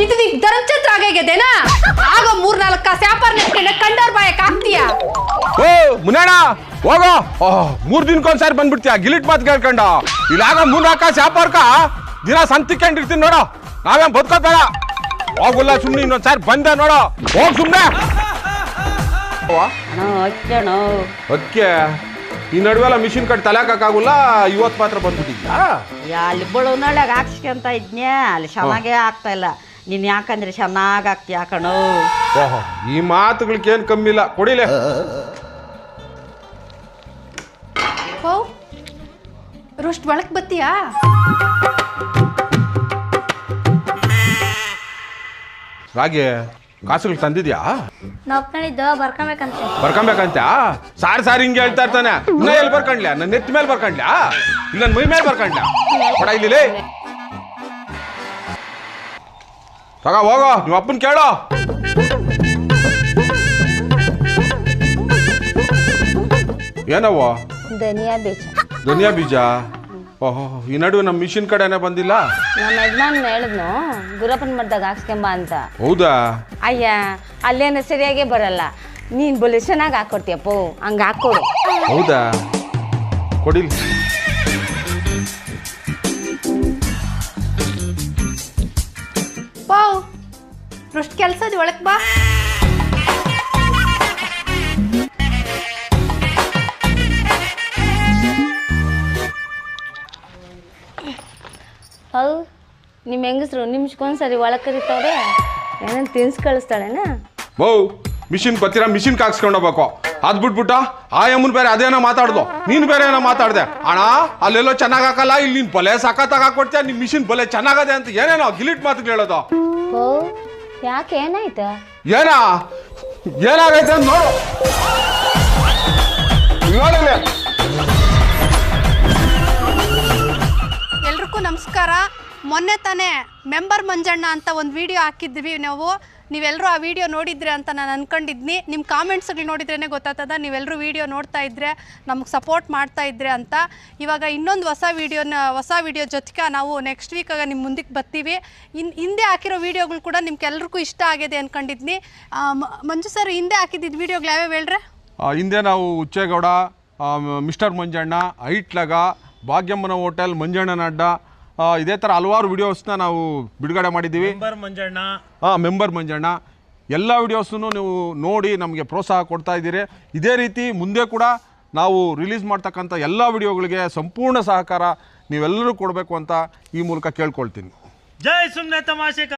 ಇದು ನೀ ಧರ್ಮಛತ್ರ ಆಗೇದೇನಾ ಆಗ 3-4 ಕಾಸು ವ್ಯಾಪಾರ ನೆಟ್ಕೊಂಡೆ ಕಂಡೋರ್ ಬಾಯಕ್ ಆಗ್ತೀಯಾ ಓ ಮುನ್ನಣ್ಣ ಹೋಗೋ 3 ದಿನಕ್ಕೊಂದ್ಸಾರಿ ಬಂದ್ಬಿಡ್ತೀಯ ಗಿಲಿಟ್ ಮಾತು ಕೇಳ್ಕೊಂಡ ಇಲ್ಲಾಗ 3-4 ಕಾಸು ವ್ಯಾಪಾರಕ್ಕ ದಿನ ಸಂತಿಕೊಂಡಿರ್ತೀನಿ ನೋಡೋ ನಾವೇನ್ ಬದುಕೋಬೇಡ ಹೋಗಲ್ಲ ಸುಮ್ಮನೆ ಇನ್ನೊಂದ್ಸಾರಿ ಬಂದೆ ನೋಡೋ ಹೋಗ್ ಸುಮ್ಮನೆ ಅದಕ್ಕೆ ಈ ನಡುವೆಲ್ಲ ಮಿಷಿನ್ ಕಟ್ ತಲೆಕಾಗಲ್ಲ ಇವತ್ತು ಮಾತ್ರ ಬಂದ್ಬಿಟ್ಟಿದ್ಯಾ ಅಲ್ಲಿ ಬಳುವನೊಳಗೆ ಹಾಕ್ಸ್ಕೊಂತ ಇದ್ನ್ಯಾ ಅಲ್ಲಿ ಚೆನ್ನಾಗೇ ಆಗ್ತಾ ಇಲ್ಲ ನೀನ್ ಯಾಕಂದ್ರೆ ಚೆನ್ನಾಗಿ ಆಗ್ತೀಯ ಕಣೋ ಓಹೋ ಈ ಮಾತುಗಳಿಗೇನು ಕಮ್ಮಿ ಇಲ್ಲ ಕೊಡಿಲೆ ಓ ರೋಸ್ಟ್ ಒಳಕ್ ಬತ್ತೀಯಾ ರಾಗಿ ಕಾಸುಗಳು ತಂದಿದ್ಯಾ ಬರ್ಕೊಂಬೇಕಂತ ಸಾರಿ ಹಿಂಗೆ ಹೇಳ್ತಾ ಇರ್ತಾನೆ ಇನ್ನ ಎಲ್ಲಿ ಬರ್ಕೊಂಡ್ಲ್ಯಾ ನನ್ನ ನೆತ್ತಿ ಮೇಲೆ ಬರ್ಕೊಂಡ್ಲ್ಯಾ ಇಲ್ಲ ನನ್ನ ಮೈ ಮೇಲೆ ಬರ್ಕೊಂಡ್ಲ್ಯಾ ಕೊಡ ಇಲ್ಲಿ ತಗ ಹೋಗೋ ನಿಮ್ಮ ಅಪ್ಪನ ಕೇಳೋ ಏನವ ಧನಿಯಾ ಬೀಜ ಓಹೋ ಈ ನಡುವೆ ನಮ್ಮ ಮಿಷಿನ್ ಕಡೆನೇ ಬಂದಿಲ್ಲ ನಮ್ಮ ಯಜಮಾನ್ ಹೇಳಿದ್ನು ಗುರಪ್ಪನ ಮಡ್ದಾಗ ಹಾಕ್ಸ್ಕೊಂಬ ಅಂತ ಹೌದಾ ಅಯ್ಯ ಅಲ್ಲೇನು ಸರಿಯಾಗೇ ಬರಲ್ಲ ನೀನ್ ಬೊಲೆ ಚೆನ್ನಾಗಿ ಹಾಕೊಡ್ತೀಯಪ್ಪ ಹಂಗ ಹಾಕೊಡು ಹೌದಾ ಕೊಡಿಲ್ ಪಾವ್ ರೋಸ್ಟ್ ಕೆಲ್ಸದ ಒಳಕ್ ಬಾ ಹೌದು ನಿಮ್ಮ ಹೆಂಗಸ್ರು ನಿಮಿಷಕ್ಕೊಂದ್ಸರಿ ಒಳಗೆ ಕರಿತಾವ್ರೆ ಏನೇನು ತಿನ್ಸ್ ಕಳಿಸ್ತಾಳೇನ ಬೌ ಮಿಷಿನ್ ಬತ್ತೀರ ಮಿಷಿನ್ ಹಾಕ್ಸ್ಕೊಂಡು ಹೋಗ್ಬೇಕು ಅದ್ ಬಿಟ್ಬಿಟ್ಟ ಆ ಅಮ್ಮನ್ ಬೇರೆ ಅದೇನೋ ಮಾತಾಡ್ದು ನೀನು ಬೇರೆ ಏನೋ ಮಾತಾಡ್ದೆ ಅಣ್ಣ ಅಲ್ಲೆಲ್ಲೋ ಚೆನ್ನಾಗಿ ಹಾಕಲ್ಲ ಇಲ್ಲಿ ನೀನು ಬಲೆ ಸಖತ್ತಾಗಿ ಹಾಕೊಡ್ತೀಯ ನಿಮ್ಮ ಮಿಷಿನ್ ಬಲೆ ಚೆನ್ನಾಗದೆ ಅಂತ ಏನೇನೋ ಗಿಲಿಟ್ ಮಾತು ಹೇಳೋದು ಓ ಯಾಕೆ ಏನಾಯ್ತು ಏನಾಗೈತೆ ಅಂತ ನೋಡು ನೋಡಿಲ್ಲ ಎಲ್ರಿಗೂ ನಮಸ್ಕಾರ ಮೊನ್ನೆ ತಾನೇ ಮೆಂಬರ್ ಮಂಜಣ್ಣ ಅಂತ ಒಂದು ವಿಡಿಯೋ ಹಾಕಿದ್ವಿ ನೀವೆಲ್ಲರೂ ಆ ವಿಡಿಯೋ ನೋಡಿದ್ರೆ ಅಂತ ನಾನು ಅನ್ಕೊಂಡಿದ್ನಿ ನಿಮ್ಮ ಕಾಮೆಂಟ್ಸ್ಗಳು ನೋಡಿದ್ರೇ ಗೊತ್ತಾಗ್ತದ ನೀವೆಲ್ಲರೂ ವಿಡಿಯೋ ನೋಡ್ತಾ ಇದ್ರೆ ನಮಗೆ ಸಪೋರ್ಟ್ ಮಾಡ್ತಾ ಇದ್ರೆ ಅಂತ ಇವಾಗ ಇನ್ನೊಂದು ಹೊಸ ವಿಡಿಯೋ ಜೊತೆಗೆ ನಾವು ನೆಕ್ಸ್ಟ್ ವೀಕಾಗ ನಿಮ್ಮ ಮುಂದಕ್ಕೆ ಬರ್ತೀವಿ ಹಿಂದೆ ಹಾಕಿರೋ ವಿಡಿಯೋಗಳು ಕೂಡ ನಿಮ್ಗೆಲ್ರಿಗೂ ಇಷ್ಟ ಆಗಿದೆ ಅನ್ಕೊಂಡಿದ್ನಿ ಮಂಜು ಸರ್ ಹಿಂದೆ ಹಾಕಿದ್ದಿದ್ದು ವಿಡಿಯೋಗಳು ಯಾವ್ಯಾವ ಹೇಳ್ರೆ ಹಿಂದೆ ನಾವು ಉಚ್ಚೇಗೌಡ ಮಿಸ್ಟರ್ ಮಂಜಣ್ಣ ಐಟ್ಲಗ ಭಾಗ್ಯಮ್ಮನ ಹೋಟೆಲ್ ಮಂಜಣ್ಣನ ಅಡ್ಡ ಇದೇ ಥರ ಹಲವಾರು ವಿಡಿಯೋಸ್ನ ನಾವು ಬಿಡುಗಡೆ ಮಾಡಿದ್ದೀವಿ ಮೆಂಬರ್ ಮಂಜಣ್ಣ ಎಲ್ಲ ವಿಡಿಯೋಸನ್ನು ನೀವು ನೋಡಿ ನಮಗೆ ಪ್ರೋತ್ಸಾಹ ಕೊಡ್ತಾ ಇದ್ದೀರಿ ಇದೇ ರೀತಿ ಮುಂದೆ ಕೂಡ ನಾವು ರಿಲೀಸ್ ಮಾಡ್ತಕ್ಕಂಥ ಎಲ್ಲ ವಿಡಿಯೋಗಳಿಗೆ ಸಂಪೂರ್ಣ ಸಹಕಾರ ನೀವೆಲ್ಲರೂ ಕೊಡಬೇಕು ಅಂತ ಈ ಮೂಲಕ ಕೇಳ್ಕೊಳ್ತೀನಿ ಜೈ ಸುಮ್ನೆ ತಮಾಷೆ